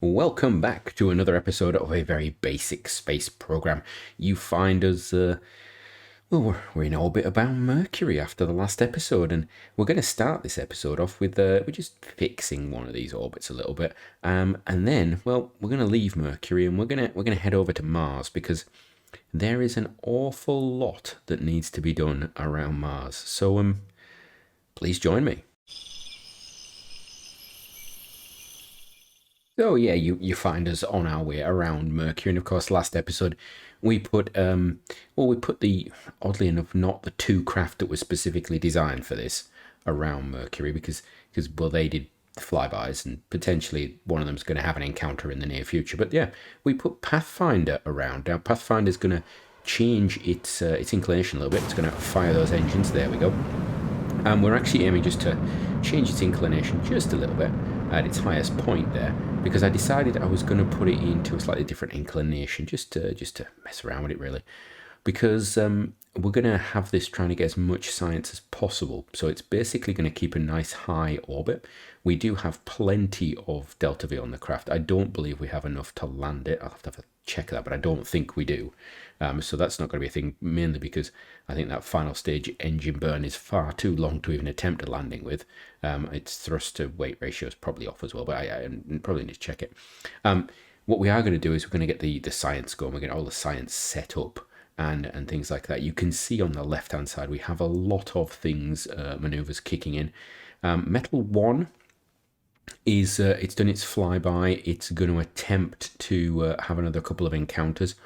Welcome back to another episode of a very basic space program. You find us, we're in orbit about Mercury after the last episode, and we're going to start this episode off with we're just fixing one of these orbits a little bit, and then, well, we're going to leave Mercury and we're gonna head over to Mars because there is an awful lot that needs to be done around Mars. So, please join me. So yeah, you find us on our way around Mercury, and of course, last episode we put we put the, oddly enough, not the two craft that was specifically designed for this around Mercury because well, they did flybys and potentially one of them's going to have an encounter in the near future. But yeah, we put Pathfinder around. Now Pathfinder's going to change its inclination a little bit. It's going to fire those engines. There we go. And we're actually aiming just to change its inclination just a little bit at its highest point there, because I decided I was going to put it into a slightly different inclination just to mess around with it, really, because we're going to have this trying to get as much science as possible. So it's basically going to keep a nice high orbit. We do have plenty of delta V on the craft. I don't believe we have enough to land it. I'll have to check that, but I don't think we do. So that's not going to be a thing, mainly because I think that final stage engine burn is far too long to even attempt a landing with. Its thrust to weight ratio is probably off as well, but I probably need to check it. What we are going to do is we're going to get the science going. We're going to get all the science set up and things like that. You can see on the left hand side we have a lot of things, maneuvers kicking in. Metal 1 is it's done its flyby. It's going to attempt to have another couple of encounters.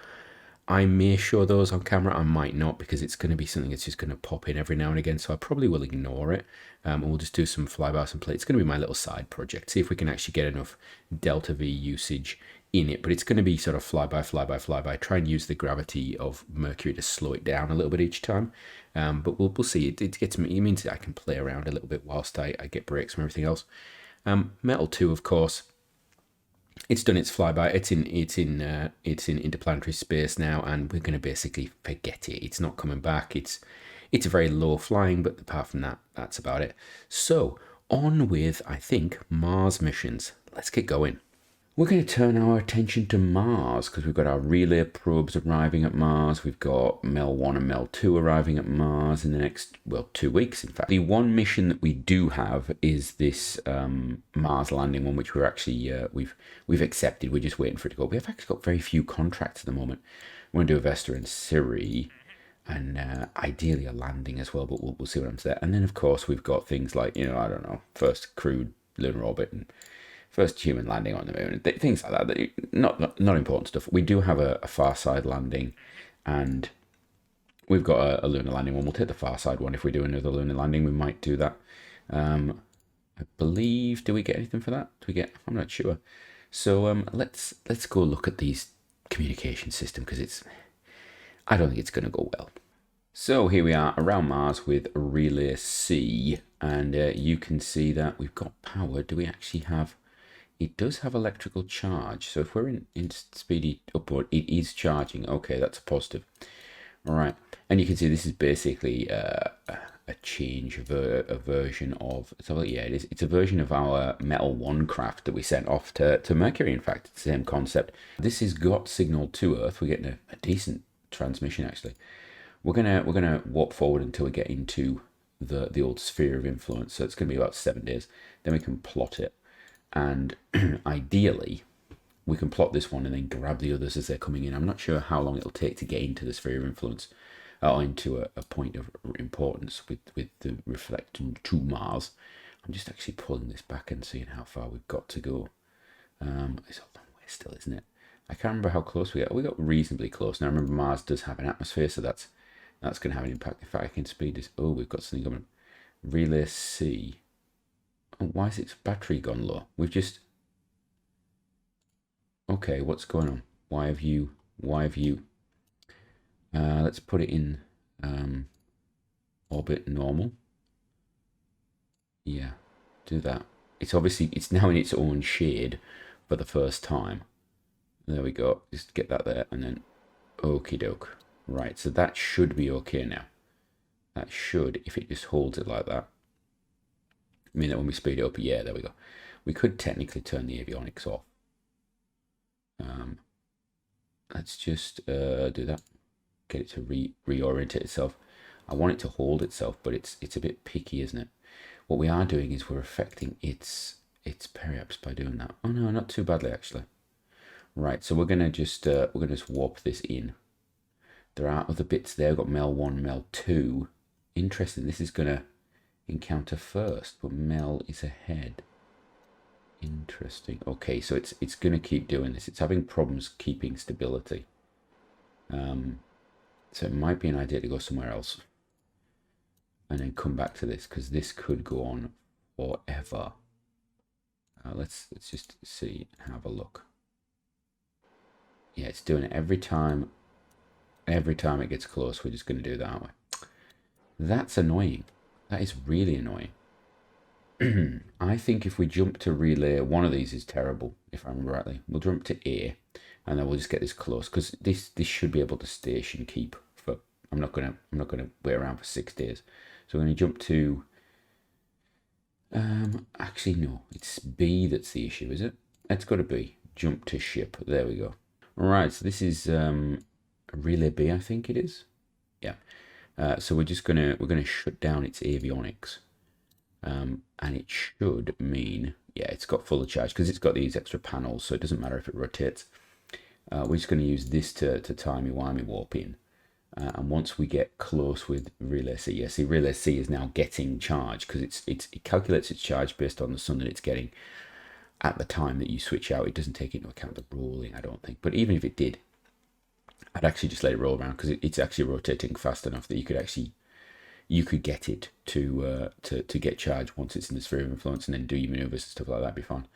I may show those on camera, I might not, because it's going to be something that's just going to pop in every now and again, so I probably will ignore it, and we'll just do some flybys and play. It's going to be my little side project, see if we can actually get enough delta V usage in it, but it's going to be sort of flyby, try and use the gravity of Mercury to slow it down a little bit each time, but we'll see. It gets me, it means I can play around a little bit whilst I get breaks from everything else. Metal 2, of course, it's done its flyby. It's in interplanetary space now, and we're going to basically forget it. It's not coming back. It's very low flying, but apart from that, that's about it. So on with, I think, Mars missions. Let's get going. We're going to turn our attention to Mars because we've got our relay probes arriving at Mars. We've got MEL 1 and MEL 2 arriving at Mars in the next, well, 2 weeks, in fact. The one mission that we do have is this Mars landing one, which we're actually, we've accepted. We're just waiting for it to go. We've actually got very few contracts at the moment. We're going to do a Vesta and Siri, and ideally a landing as well, but we'll see what happens there. And then, of course, we've got things like, I don't know, first crewed lunar orbit and first human landing on the moon, things like that. Not important stuff. We do have a far side landing, and we've got a lunar landing one. We'll take the far side one. If we do another lunar landing, we might do that. I believe, do we get anything for that? I'm not sure. So let's go look at these communication system, because I don't think it's going to go well. So here we are around Mars with Relay C, and you can see that we've got power. Do we actually have... It does have electrical charge, so if we're in speedy upward, it is charging. Okay, that's a positive. All right, and you can see this is basically a change of a version of... So yeah, it is. It's a version of our Metal 1 craft that we sent off to Mercury. In fact, it's the same concept. This has got signal to Earth. We're getting a decent transmission, actually. We're gonna warp forward until we get into the old sphere of influence. So it's gonna be about 7 days. Then we can plot it. And ideally, we can plot this one and then grab the others as they're coming in. I'm not sure how long it'll take to get into the sphere of influence, or into a point of importance with the reflection to Mars. I'm just actually pulling this back and seeing how far we've got to go. It's a long way still, isn't it? I can't remember how close we got. We got reasonably close. Now, remember, Mars does have an atmosphere, so that's going to have an impact. If I can speed this... Oh, we've got something coming. Relay C. Why is its battery gone low? We've just... Okay, what's going on? Why have you... let's put it in orbit normal. Yeah, do that. It's now in its own shade for the first time. There we go. Just get that there, and then okie doke. Right, so that should be okay now. That should, if it just holds it like that. I mean that when we speed it up, yeah, there we go. We could technically turn the avionics off. let's just do that. Get it to reorient itself. I want it to hold itself, but it's a bit picky, isn't it? What we are doing is we're affecting its periaps by doing that. Oh no, not too badly actually. Right, so we're gonna just warp this in. There are other bits there. We've got Mel 1, Mel 2. Interesting. This is gonna encounter first, but Mel is ahead. Interesting. Okay, so it's gonna keep doing this. It's having problems keeping stability. So it might be an idea to go somewhere else and then come back to this, because this could go on forever. Let's just see and have a look. Yeah, it's doing it every time. Every time it gets close, we're just going to do that, aren't we? That's annoying. That is really annoying. I think if we jump to relay, one of these is terrible, if I remember rightly. We'll jump to A, and then we'll just get this close, because this should be able to station keep for. I'm not gonna wait around for 6 days. So we're going to jump to. Actually, no, it's B that's the issue, is it? Let's go to B. Jump to ship. There we go. All right, so this is relay B, I think it is. Yeah. So we're gonna shut down its avionics, and it should mean, yeah, it's got full charge because it's got these extra panels, so it doesn't matter if it rotates. We're just going to use this to timey-wimey warp in. And once we get close with Relay C, yeah, see, Relay C is now getting charge because it calculates its charge based on the sun that it's getting at the time that you switch out. It doesn't take into account the rolling, I don't think. But even if it did, I'd actually just let it roll around because it's actually rotating fast enough that you could get it to get charge once it's in the sphere of influence, and then do your maneuvers and stuff like that. It'd be fine.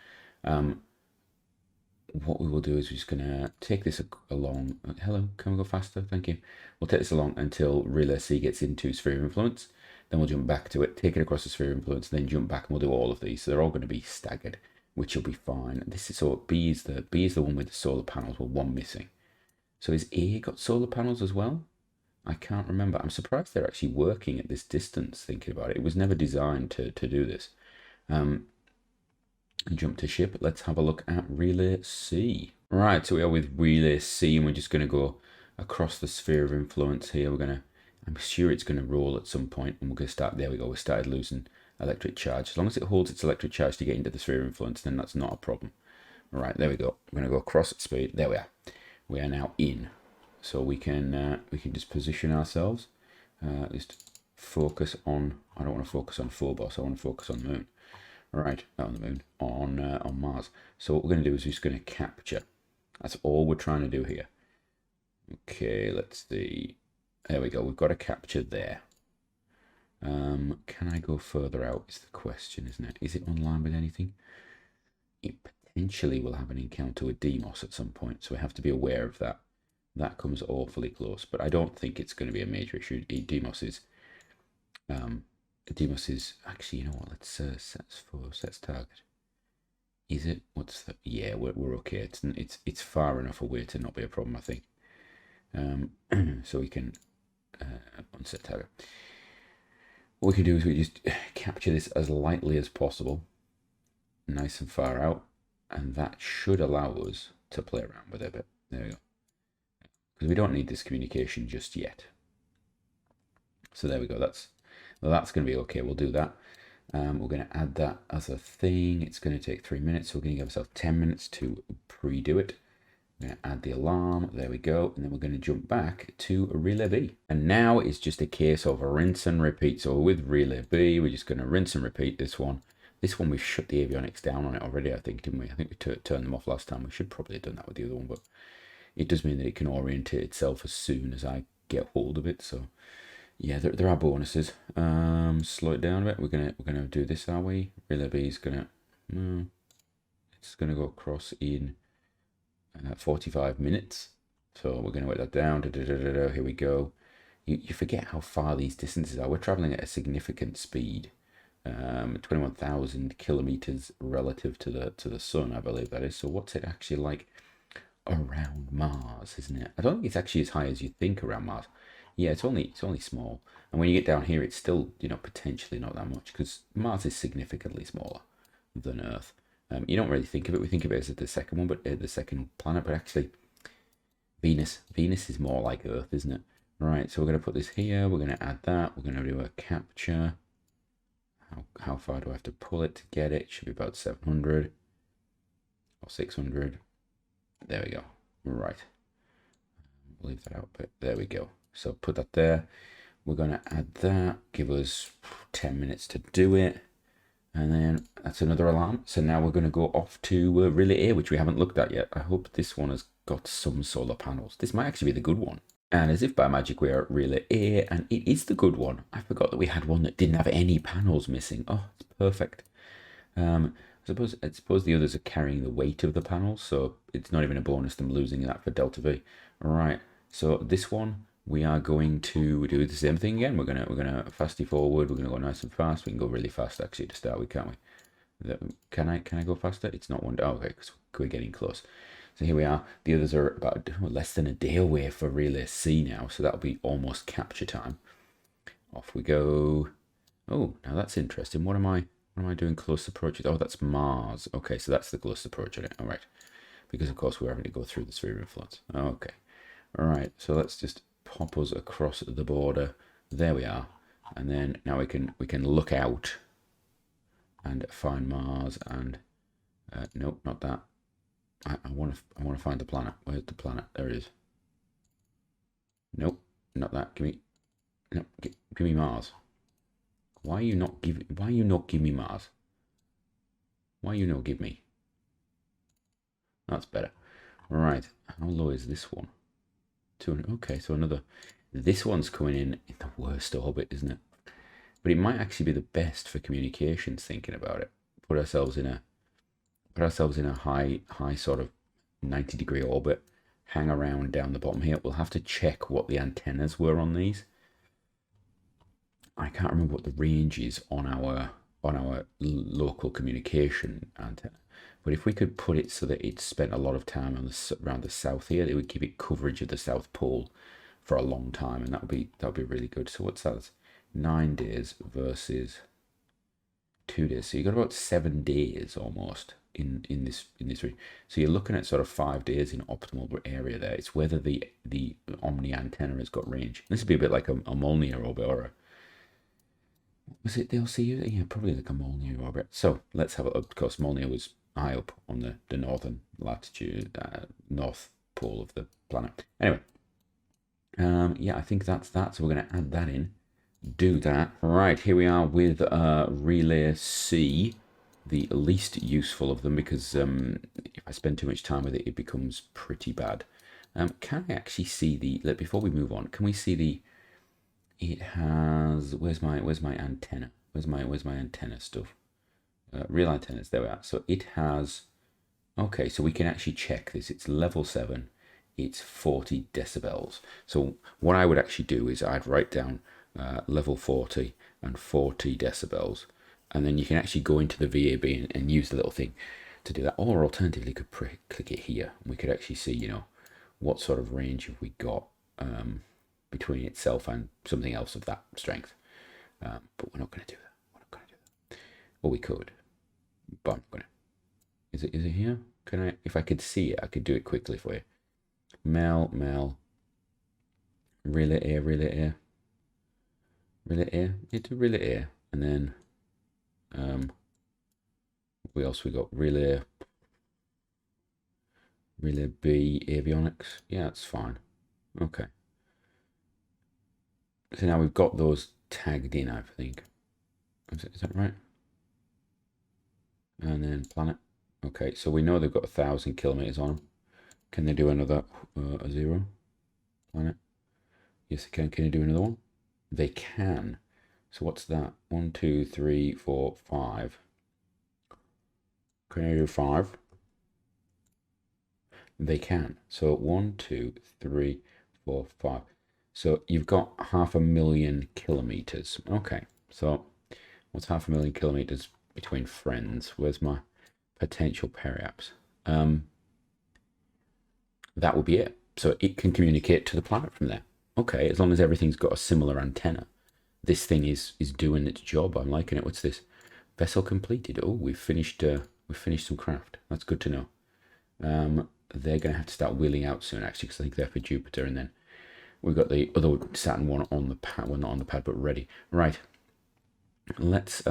What we will do is we're just going to take this along. Hello, can we go faster? Thank you. We'll take this along until Relay C gets into sphere of influence. Then we'll jump back to it, take it across the sphere of influence, then jump back, and we'll do all of these. So they're all going to be staggered, which will be fine. This is so B is the one with the solar panels with one missing. So is A got solar panels as well? I can't remember. I'm surprised they're actually working at this distance, thinking about it. It was never designed to do this. Jump to ship. Let's have a look at Relay C. Right, so we are with Relay C, and we're just going to go across the sphere of influence here. I'm sure it's going to roll at some point, and we're going to start, there we go, we started losing electric charge. As long as it holds its electric charge to get into the sphere of influence, then that's not a problem. All right, there we go. We're going to go across at speed. There we are. We are now in. So we can just position ourselves. Just focus on, I don't want to focus on Phobos, I want to focus on the moon. All right, not on the moon, on Mars. So what we're going to do is we're just going to capture. That's all we're trying to do here. Okay, let's see. There we go. We've got a capture there. Can I go further out is the question, isn't it? Is it online with anything? It potentially will have an encounter with Deimos at some point, so we have to be aware of that. That comes awfully close, but I don't think it's going to be a major issue. Deimos is actually, you know what? Let's set target. Is it? What's the? Yeah, we're okay. It's far enough away to not be a problem, I think. So we can unset target. What we can do is we just capture this as lightly as possible, nice and far out, and that should allow us to play around with it a bit. There we go. Because we don't need this communication just yet. So there we go. That's going to be okay. We'll do that. We're going to add that as a thing. It's going to take 3 minutes. So we're going to give ourselves 10 minutes to pre-do it. We're going to add the alarm. There we go. And then we're going to jump back to Relay B. And now it's just a case of a rinse and repeat. So with Relay B, we're just going to rinse and repeat this one. This one, we've shut the avionics down on it already, I think, didn't we? I think we turned them off last time. We should probably have done that with the other one, but it does mean that it can orientate itself as soon as I get hold of it. So yeah, there are bonuses. Slow it down a bit. We're gonna do this, are we? Relay B is it's gonna go across in 45 minutes. So we're gonna wait that down. Here we go. You forget how far these distances are. We're traveling at a significant speed. 21,000 kilometers relative to the sun, I believe that is. So what's it actually like around Mars, isn't it? I don't think it's actually as high as you think around Mars. Yeah, it's only small. And when you get down here, it's still, potentially not that much, because Mars is significantly smaller than Earth. You don't really think of it. We think of it as the second one, but the second planet. But actually, Venus. Venus is more like Earth, isn't it? Right, so we're going to put this here. We're going to add that. We're going to do a capture. How far do I have to pull it to get it? Should be about 700 or 600. There we go. Right. Leave that out, but there we go. So put that there. We're going to add that. Give us 10 minutes to do it. And then that's another alarm. So now we're going to go off to Relay A, which we haven't looked at yet. I hope this one has got some solar panels. This might actually be the good one. And as if by magic, we are at Relay A, and it is the good one. I forgot that we had one that didn't have any panels missing. Oh, it's perfect. I suppose the others are carrying the weight of the panels, so it's not even a bonus them losing that for Delta V. All right. So this one, we are going to do the same thing again. We're gonna fasty forward. We're gonna go nice and fast. We can go really fast actually to start with, can't we? Can I go faster? It's not one. Oh, okay, because we're getting close. So here we are. The others are about less than a day away for Relay C now, so that'll be almost capture time. Off we go. Oh, now that's interesting. What am I doing close approach? Oh, that's Mars. Okay, so that's the close approach on it. All right, because of course we're having to go through the sphere influence. Okay, all right. So let's just pop us across the border. There we are, and then now we can look out and find Mars. And nope, not that. I want to find the planet. Where's the planet? There it is. Nope, not that. Give me Mars. Why you not give me Mars? Why you not give me? That's better. All right. How low is this one? 200. Okay, so another. This one's coming in the worst orbit, isn't it? But it might actually be the best for communications. Thinking about it, put ourselves in a high sort of 90-degree orbit. Hang around down the bottom here. We'll have to check what the antennas were on these. I can't remember what the range is on our local communication antenna, but if we could put it so that it spent a lot of time on around the south here, it would give it coverage of the South Pole for a long time, and that would be really good. So what's that? 9 days versus 2 days. So you got about 7 days almost in this region. So you're looking at sort of 5 days in optimal area there. It's whether the Omni antenna has got range. This would be a bit like a Molniya orbit or a. Was it the LCU? Yeah, probably like a Molniya orbit. So let's have a look. Of course, Molniya was high up on the northern latitude, north pole of the planet. Anyway, yeah, I think that's that. So we're going to add that in. Do that. Right, here we are with Relay C, the least useful of them, because if I spend too much time with it, it becomes pretty bad. Can I actually see before we move on, can we see it has, where's my antenna? Where's my antenna stuff? Real antennas, there we are. So it has, okay, so we can actually check this. It's level 7, it's 40 decibels. So what I would actually do is I'd write down level 40 and 40 decibels, and then you can actually go into the VAB and use the little thing to do that. Or alternatively, you could click it here, and we could actually see, what sort of range have we got between itself and something else of that strength. But we're not going to do that. Or we could, but I'm going to. Is it here? Can I? If I could see it, I could do it quickly for you. Mel, relay air. It's a relay air, and then what else we got? Relay B avionics. Yeah, that's fine. Okay. So now we've got those tagged in, I think. Is that right? And then planet. Okay, so we know they've got 1,000 kilometers on them. Can they do another a 0? Planet. Yes, they can. Can you do another one? They can. So what's that? 1, 2, 3, 4, 5. Can I do 5? They can. So 1, 2, 3, 4, 5. So you've got 500,000 kilometers. Okay. So what's 500,000 kilometers between friends? Where's my potential periaps? That would be it. So it can communicate to the planet from there. Okay, as long as everything's got a similar antenna. This thing is doing its job. I'm liking it. What's this? Vessel completed. Oh, we've finished some craft. That's good to know. they're going to have to start wheeling out soon, actually, because I think they're for Jupiter. And then we've got the other Saturn one on the pad. Well, not on the pad, but ready. Right. Let's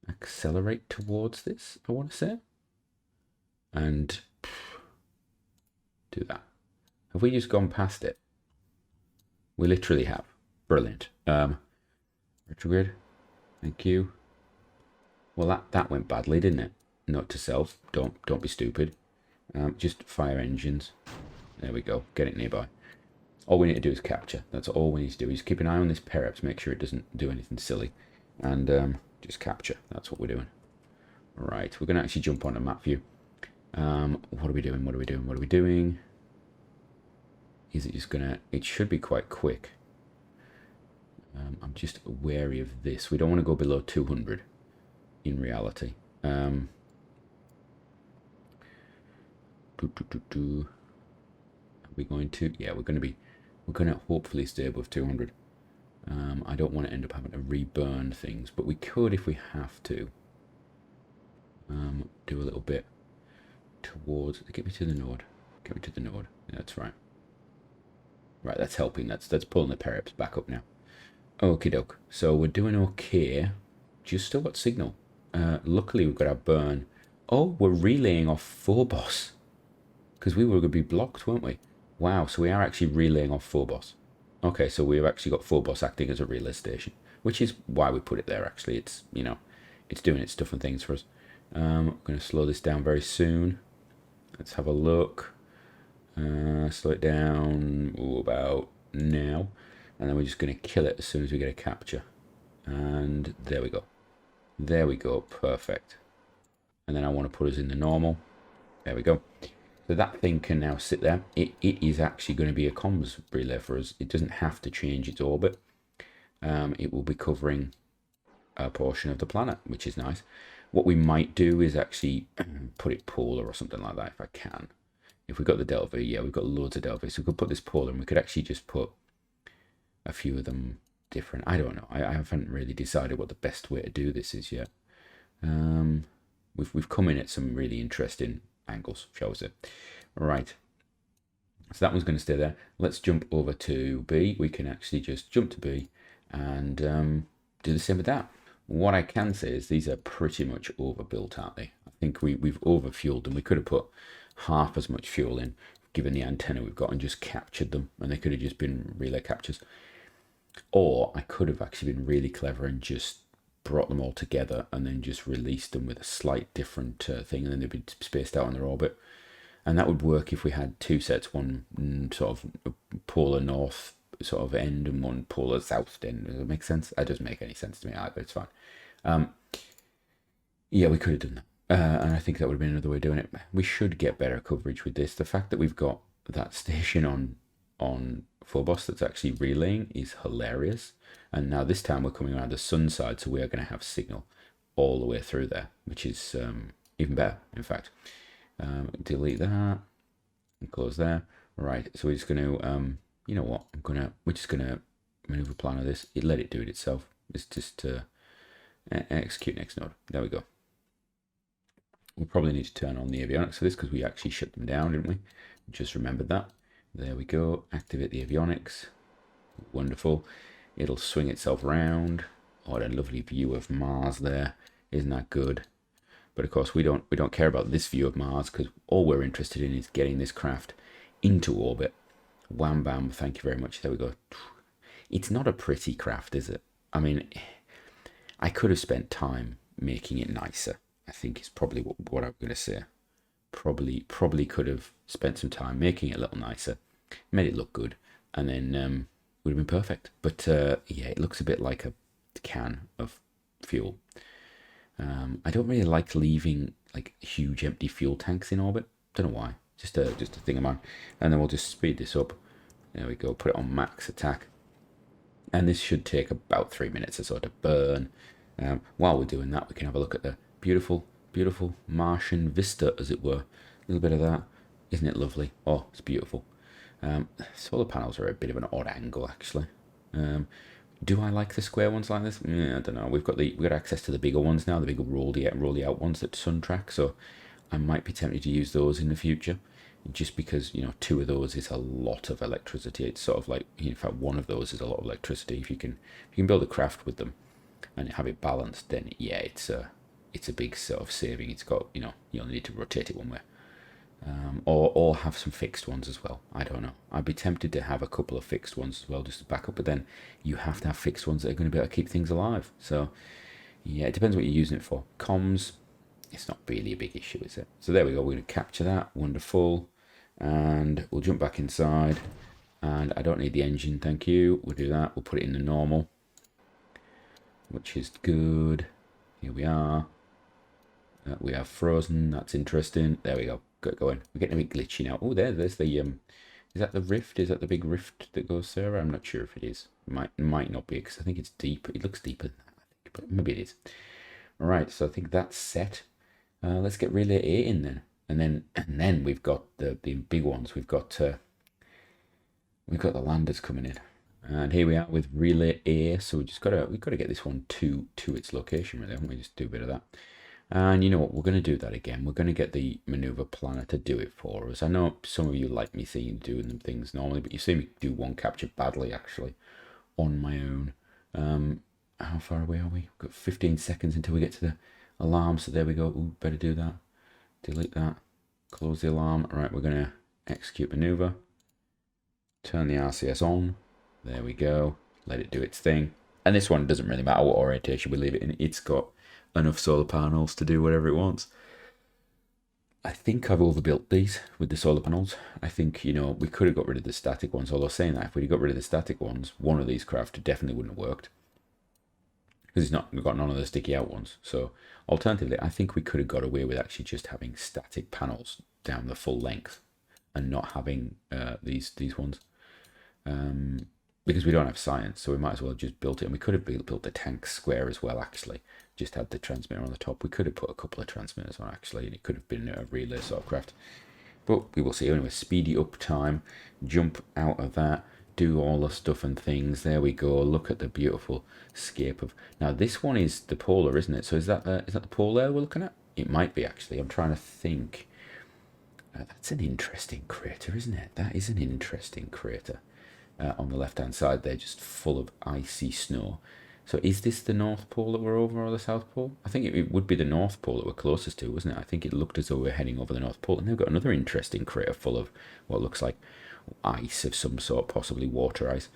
accelerate towards this, I want to say. And do that. Have we just gone past it? We literally have. Brilliant. Retrograde. Thank you. Well, that went badly, didn't it? Note to self, don't be stupid. Just fire engines. There we go. Get it nearby. All we need to do is capture. That's all we need to do. Is keep an eye on this perips, make sure it doesn't do anything silly, and just capture. That's what we're doing. All right, we're going to actually jump on a map view. What are we doing? What are we doing? What are we doing? Is it just gonna? It should be quite quick. I'm just wary of this. We don't want to go below 200 in reality. Are we going to? Yeah, we're going to hopefully stay above 200. I don't want to end up having to reburn things, but we could if we have to. Do a little bit towards. Get me to the node. Get me to the node. Yeah, that's right. Right, that's helping. That's pulling the perips back up now. Okie doke. So we're doing okay. Just still got signal. Luckily we've got our burn. Oh, we're relaying off Phobos. Because we were going to be blocked, weren't we? Wow, so we are actually relaying off Phobos. Okay, so we've actually got Phobos acting as a relay station, which is why we put it there, actually. It's, you know, it's doing its stuff and things for us. I'm going to slow this down very soon. Let's have a look. Slow it down about now. And then we're just going to kill it as soon as we get a capture. And there we go. There we go. Perfect. And then I want to put us in the normal. There we go. So that thing can now sit there. It is actually going to be a comms relay for us. It doesn't have to change its orbit. It will be covering a portion of the planet, which is nice. What we might do is actually put it polar or something like that if I can. If we've got the Delta, yeah, we've got loads of Delta. So we could put this polar and we could actually just put a few of them different. I don't know. I haven't really decided what the best way to do this is yet. We've come in at some really interesting angles, shall we say. Right. So that one's going to stay there. Let's jump over to B. We can actually just jump to B and do the same with that. What I can say is these are pretty much overbuilt, aren't they? I think we've overfueled them. We could have put half as much fuel in, given the antenna we've got, and just captured them, and they could have just been relay captures. Or I could have actually been really clever and just brought them all together and then just released them with a slight different thing, and then they'd be spaced out on their orbit. And that would work if we had two sets, one sort of polar north sort of end and one polar south end. Does that make sense? That doesn't make any sense to me either. It's fine. Yeah, we could have done that. And I think that would have been another way of doing it. We should get better coverage with this. The fact that we've got that station on Phobos that's actually relaying is hilarious. And now this time we're coming around the sun side, so we are going to have signal all the way through there, which is even better, in fact. Delete that and close there. Right, so we're just going to, you know what, we're just going to maneuver plan of this. Let it do it itself. It's just execute next node. There we go. We'll probably need to turn on the avionics for this because we actually shut them down, didn't we? Just remembered that. There we go. Activate the avionics. Wonderful. It'll swing itself around. What a lovely view of Mars there. Isn't that good? But of course we don't care about this view of Mars because all we're interested in is getting this craft into orbit. Wham bam, thank you very much. There we go. It's not a pretty craft, is it? I mean, I could have spent time making it nicer. I think is probably what I'm going to say. Probably could have spent some time making it a little nicer, made it look good, and then would have been perfect. But yeah, it looks a bit like a can of fuel. I don't really like leaving like huge empty fuel tanks in orbit. Don't know why. Just a thing of mine. And then we'll just speed this up. There we go. Put it on max attack, and this should take about 3 minutes or so to burn. While we're doing that, we can have a look at the beautiful Martian vista, as it were. A little bit of that. Isn't it lovely? Oh, it's beautiful. Solar panels are a bit of an odd angle, actually. Do I like the square ones like this? I don't know. We've got access to the bigger ones now, the bigger rolly out ones that sun track. So I might be tempted to use those in the future, just because, you know, 2 of those is a lot of electricity. It's sort of like, in fact, 1 of those is a lot of electricity. If you can build a craft with them and have it balanced, then yeah, it's a big sort of saving. It's got, you know, you only need to rotate it one way. Or have some fixed ones as well. I don't know. I'd be tempted to have a couple of fixed ones as well, just to back up. But then you have to have fixed ones that are going to be able to keep things alive. So yeah, it depends what you're using it for. Comms, it's not really a big issue, is it? So there we go. We're going to capture that. Wonderful. And we'll jump back inside. And I don't need the engine, thank you. We'll do that. We'll put it in the normal, which is good. Here we are. We are frozen. That's interesting. There we go. Get going. We're getting a bit glitchy now. Oh, there's the is that the rift? Is that the big rift that goes there? I'm not sure if it is. It might not be, because I think it's deep. It looks deeper than that, I think, but maybe it is. All right, so I think that's set. Let's get relay A in then, and then we've got the big ones. We've got the landers coming in, and here we are with relay A. So we've got to get this one to its location, really, haven't we? Just do a bit of that. And you know what, we're going to do that again. We're going to get the maneuver planner to do it for us. I know some of you like me seeing doing them things normally, but you see me do one capture badly, actually, on my own. How far away are we? We've got 15 seconds until we get to the alarm, so there we go. Ooh, better do that. Delete that. Close the alarm. All right, we're going to execute maneuver. Turn the RCS on. There we go. Let it do its thing. And this one doesn't really matter what orientation we leave it in. It's got enough solar panels to do whatever it wants. I think I've overbuilt these with the solar panels. I think, you know, we could have got rid of the static ones. Although saying that, if we'd got rid of the static ones, one of these craft definitely wouldn't have worked, because we've got none of the sticky out ones. So alternatively, I think we could have got away with actually just having static panels down the full length and not having these ones. Because we don't have science, so we might as well have just built it. And we could have built the tank square as well, actually. Just had the transmitter on the top. We could have put a couple of transmitters on, actually, and it could have been a relay sort of craft. But we will see. Anyway, speedy up time. Jump out of that. Do all the stuff and things. There we go. Look at the beautiful scape of... Now, this one is the polar, isn't it? So is that the pole there we're looking at? It might be, actually. I'm trying to think. That's an interesting crater, isn't it? That is an interesting crater. On the left-hand side there, just full of icy snow. So is this the North Pole that we're over, or the South Pole? I think it would be the North Pole that we're closest to, wasn't it? I think it looked as though we're heading over the North Pole. And they've got another interesting crater full of what looks like ice of some sort, possibly water ice.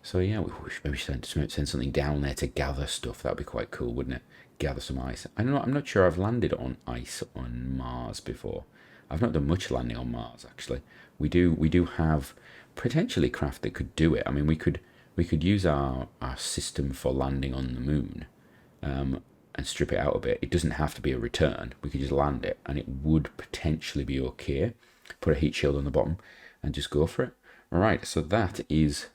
So yeah, maybe we should send something down there to gather stuff. That would be quite cool, wouldn't it? Gather some ice. I don't know, I'm not sure I've landed on ice on Mars before. I've not done much landing on Mars, actually. We do have potentially craft that could do it. I mean, we could use our system for landing on the moon, and strip it out a bit. It doesn't have to be a return. We could just land it, and it would potentially be okay. Put a heat shield on the bottom, and just go for it. All right. So that is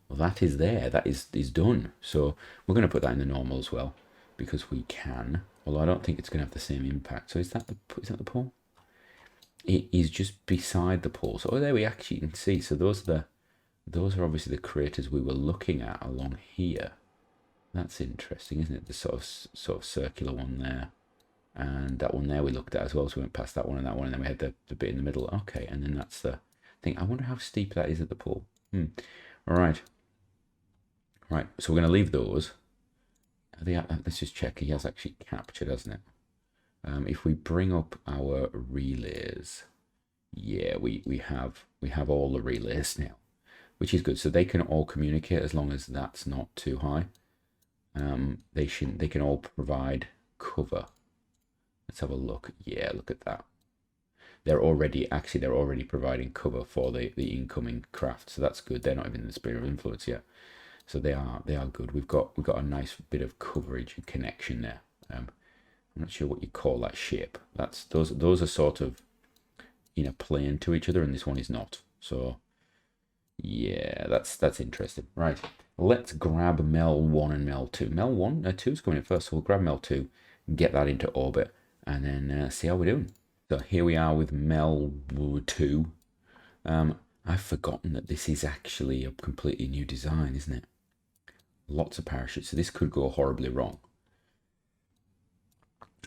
there. That is done. So we're going to put that in the normal as well, because we can. Although I don't think it's going to have the same impact. So is that the pole? It is just beside the pole. So there we actually can see. So those are obviously the craters we were looking at along here. That's interesting, isn't it? The sort of circular one there, and that one there we looked at as well. So we went past that one, and then we had the bit in the middle. Okay, and then that's the thing. I wonder how steep that is at the pole. All right. Right. So we're going to leave those. Let's just check. He has actually captured, hasn't it? If we bring up our relays, yeah, we have all the relays now, which is good. So they can all communicate as long as that's not too high. They can all provide cover. Let's have a look. Yeah, look at that. They're already providing cover for the incoming craft, so that's good. They're not even in the sphere of influence yet, so they are good. We've got a nice bit of coverage and connection there. I'm not sure what you call that shape. Those are sort of in a plane to each other, and this one is not. So yeah, that's interesting. Right, let's grab Mel 1 and Mel 2. Mel 2 is coming in first, so we'll grab Mel 2, get that into orbit, and then see how we're doing. So here we are with Mel 2. I've forgotten that this is actually a completely new design, isn't it? Lots of parachutes, so this could go horribly wrong.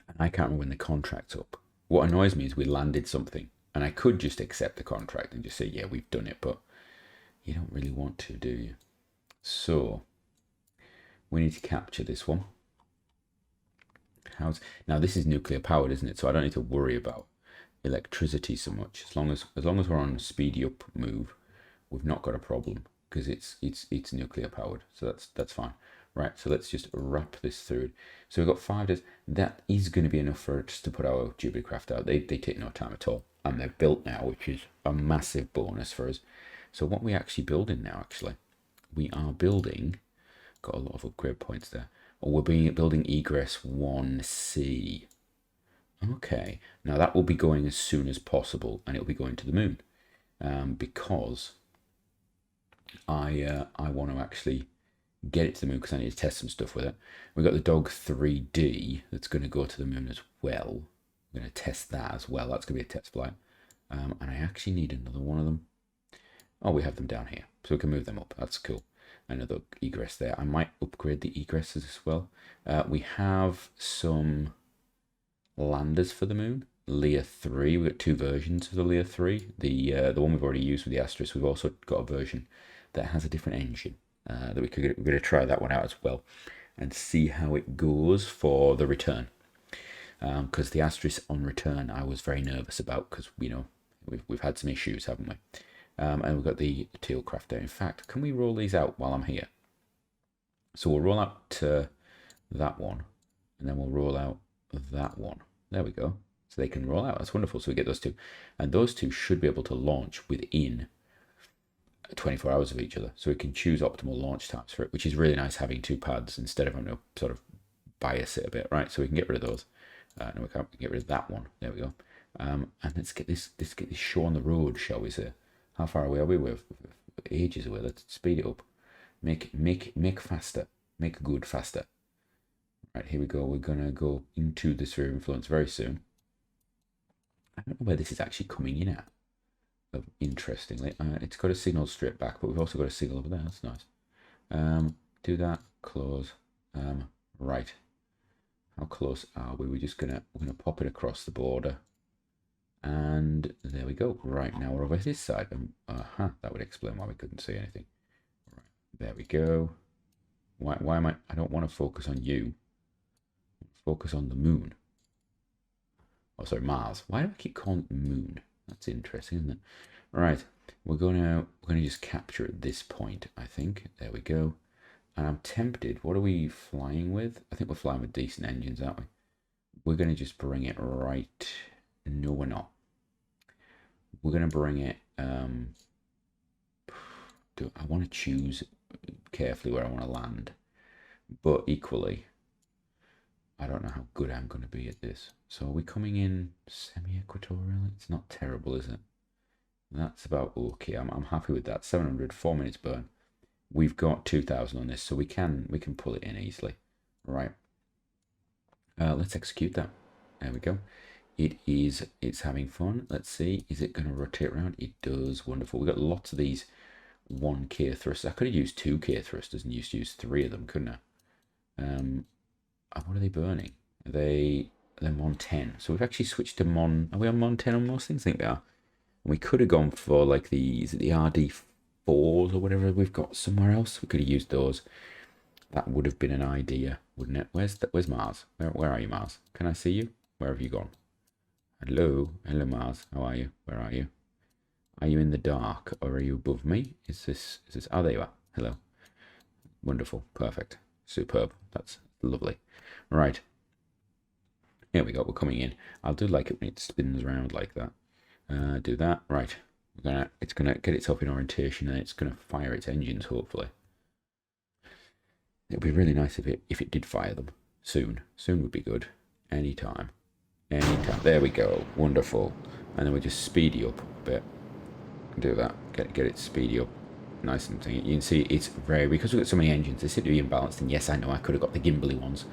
And I can't remember when the contract's up. what annoys me is we landed something, and I could just accept the contract and just say, yeah, we've done it, but you don't really want to, do you? So we need to capture this one. Now this is nuclear powered, isn't it? So I don't need to worry about electricity so much. As long as we're on a speedy up move, we've not got a problem because it's nuclear powered. So that's fine. Right, so let's just wrap this through. So we've got 5 days. That is going to be enough for us to put our Jupiter craft out. They take no time at all. And they're built now, which is a massive bonus for us. So what are we actually building now, actually? We are building, got a lot of upgrade points there. Or we're building egress 1C. Okay, now that will be going as soon as possible, and it'll be going to the moon. Because I want to actually get it to the moon because I need to test some stuff with it. We've got the Dog 3D that's going to go to the moon as well. I'm going to test that as well. That's going to be a test flight. And I actually need another one of them. Oh, we have them down here, so we can move them up. That's cool. Another egress there. I might upgrade the egresses as well. We have some landers for the moon. Lear 3. We've got 2 versions of the Lear 3. The one we've already used with the Asterisk. We've also got a version that has a different engine. That we're going to try that one out as well and see how it goes for the return, because the Asterisk on return I was very nervous about because we've had some issues, haven't we? And we've got the teal craft there. In fact, can we roll these out while I'm here? So we'll roll out that one, and then we'll roll out that one. There we go. So they can roll out. That's wonderful. So we get those 2, and those 2 should be able to launch within 24 hours of each other, so we can choose optimal launch times for it, which is really nice having 2 pads instead of having to sort of bias it a bit, right? So we can get rid of those. No, we can't get rid of that one. There we go. And let's get this show on the road, shall we say? How far away are we? We're ages away. Let's speed it up. Make faster. Make good faster. Right, here we go. We're gonna go into the sphere of influence very soon. I don't know where this is actually coming in at. Interestingly, it's got a signal straight back, but we've also got a signal over there. That's nice. Do that. Close. Right. How close are we? We're gonna pop it across the border, and there we go. Right, now we're over this side. That would explain why we couldn't see anything. Right, there we go. Why am I don't want to focus on you. Focus on the moon. Oh, sorry, Mars. Why do I keep calling it moon? That's interesting, isn't it? Right, we're gonna just capture at this point, I think. There we go. And I'm tempted. What are we flying with? I think we're flying with decent engines, aren't we? We're gonna just bring it right. No, we're not. We're gonna bring it. I want to choose carefully where I want to land, but equally, I don't know how good I'm going to be at this. So are we coming in semi-equatorial? It's not terrible, is it? That's about okay. I'm happy with that. 700, 4 minutes burn. We've got 2,000 on this, so we can pull it in easily. Right. Let's execute that. There we go. It's having fun. Let's see. Is it going to rotate around? It does. Wonderful. We've got lots of these 1K thrusters. I could have used 2K thrusters and used to use 3 of them, couldn't I? What are they burning? They're Mon 10. So we've actually switched to Mon. Are we on Mon 10 on most things? I think we are. And we could have gone for like the RD4s or whatever we've got somewhere else. We could have used those. That would have been an idea, wouldn't it? Where's Mars? Where are you, Mars? Can I see you? Where have you gone? Hello, Mars. How are you? Where are you? Are you in the dark or are you above me? Is this? Oh, there you are. Hello. Wonderful. Perfect. Superb. That's lovely. Right. Here we go. We're coming in. I'll do like it when it spins around like that. Do that. Right. It's gonna get itself in orientation and it's gonna fire its engines. Hopefully. It'd be really nice if it did fire them soon. Soon would be good. Anytime. There we go. Wonderful. And then we just speedy up a bit. Do that. Get it speedy up. Nice and thing. You can see it's very, because we've got so many engines, they seem to be imbalanced. And yes, I know I could have got the gimbally ones.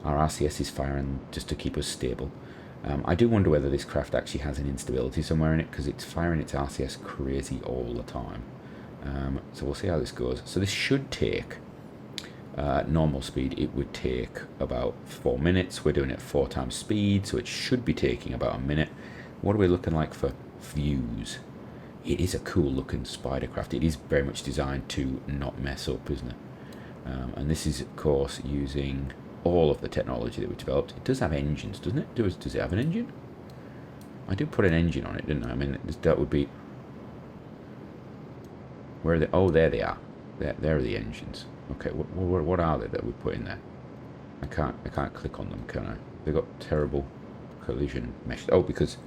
Our RCS is firing just to keep us stable. I do wonder whether this craft actually has an instability somewhere in it, because it's firing its RCS crazy all the time. So we'll see how this goes. So this should take normal speed, it would take about 4 minutes. We're doing it 4 times speed, so it should be taking about a minute. What are we looking like for views? It is a cool looking spider craft. It is very much designed to not mess up, isn't it? And this is, of course, using all of the technology that we developed. It does have engines, doesn't it? Does it have an engine? I did put an engine on it, didn't I? I mean, that would be... Where are they? Oh, there they are. There are the engines. Okay, what are they that we put in there? I can't click on them, can I? They've got terrible collision mesh. Oh, because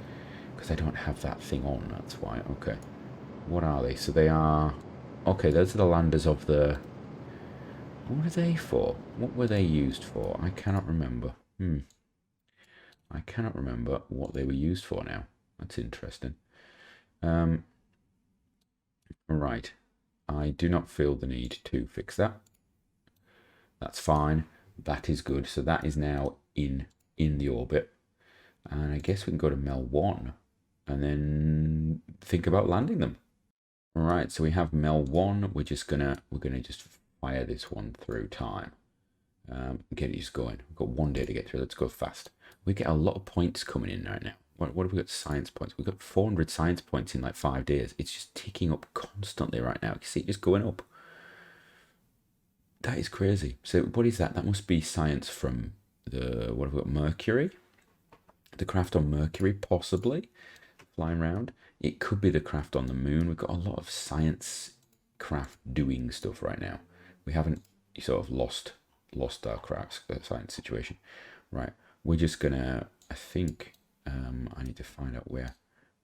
I don't have that thing on, that's why. Okay. What are they? So they are... Okay, those are the landers of the... What are they for? What were they used for? I cannot remember. I cannot remember what they were used for now. That's interesting. Right. I do not feel the need to fix that. That's fine. That is good. So that is now in the orbit. And I guess we can go to Mel 1 and then think about landing them. All right, so we have Mel 1. We're gonna just fire this one through time. Get it just going. We've got 1 day to get through. Let's go fast. We get a lot of points coming in right now. What have we got? Science points. We've got 400 science points in like 5 days. It's just ticking up constantly right now. You see it just going up. That is crazy. So what is that? That must be science from the, what have we got? Mercury? The craft on Mercury, possibly, flying around. It could be the craft on the moon. We've got a lot of science craft doing stuff right now. We haven't sort of lost our craft science situation. Right. We're just gonna, I think, I need to find out where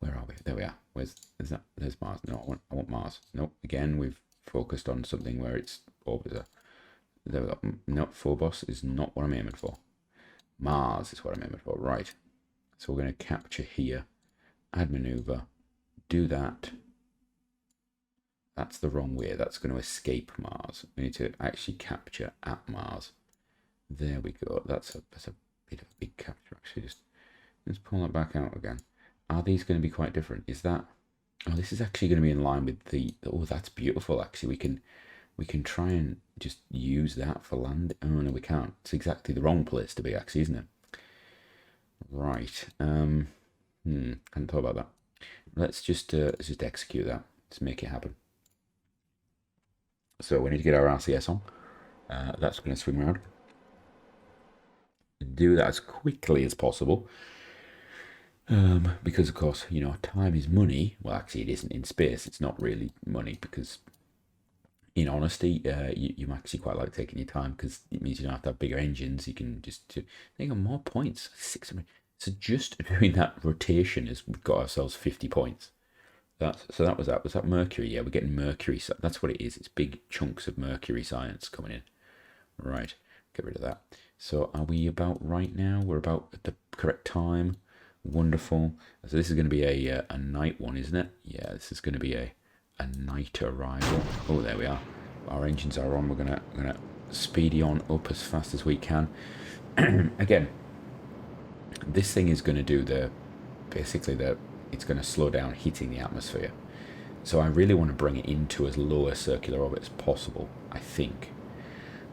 are we? There we are. There's Mars. No, I want Mars. Nope. Again, we've focused on something where it's Orbiter. There we go. No, Phobos is not what I'm aiming for. Mars is what I'm aiming for. Right. So we're going to capture here. Add maneuver. Do that. That's the wrong way. That's going to escape Mars. We need to actually capture at Mars. There we go. That's a bit of a big capture, actually. Let's pull that back out again. Are these going to be quite different? Is that... Oh, this is actually going to be in line with the... Oh, that's beautiful, actually. We can try and just use that for land. Oh, no, we can't. It's exactly the wrong place to be, actually, isn't it? Right. Hadn't thought about that. Let's just execute that. Let's make it happen. So we need to get our RCS on. That's going to swing around. Do that as quickly as possible. Because, of course, you know, time is money. Well, actually, it isn't in space. It's not really money because, in honesty, you actually quite like taking your time because it means you don't have to have bigger engines. You can just think of more points. 600. So just doing that rotation is we've got ourselves 50 points. So that was that. Was that Mercury? Yeah, we're getting Mercury. That's what it is. It's big chunks of Mercury science coming in. Right. Get rid of that. So are we about right now? We're about at the correct time. Wonderful. So this is going to be a night one, isn't it? Yeah, this is going to be a night arrival. Oh, there we are. Our engines are on. We're gonna speedy on up as fast as we can. Again, this thing is going to do it's going to slow down hitting the atmosphere. So I really want to bring it into as low a circular orbit as possible, I think.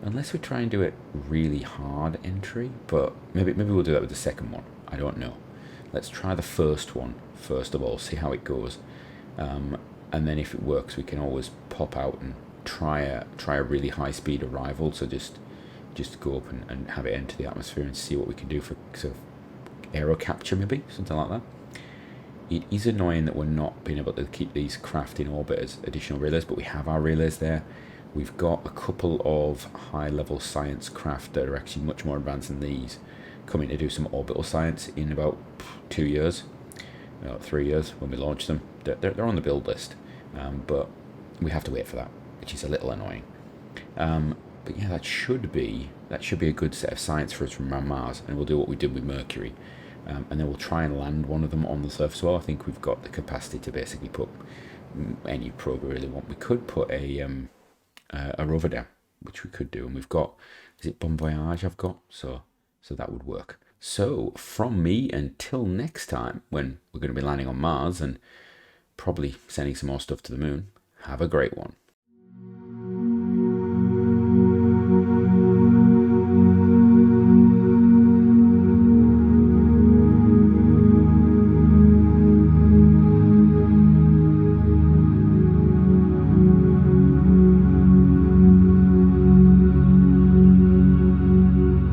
Unless we try and do it really hard entry, but maybe we'll do that with the second one. I don't know. Let's try the first one first of all, see how it goes. And then if it works, we can always pop out and try a really high speed arrival. So just go up and have it enter the atmosphere and see what we can do for sort of aero capture, maybe something like that. It is annoying that we're not being able to keep these craft in orbit as additional relays, but we have our relays there. We've got a couple of high-level science craft that are actually much more advanced than these, coming to do some orbital science in about 2 years, 3 years when we launch them. They're on the build list, but we have to wait for that, which is a little annoying. But yeah, that should be a good set of science for us from Mars, and we'll do what we did with Mercury. And then we'll try and land one of them on the surface. Well, I think we've got the capacity to basically put any probe we really want. We could put a rover down, which we could do, and we've got, is it Bon Voyage I've got? So that would work. So from me until next time, when we're going to be landing on Mars and probably sending some more stuff to the moon, have a great one.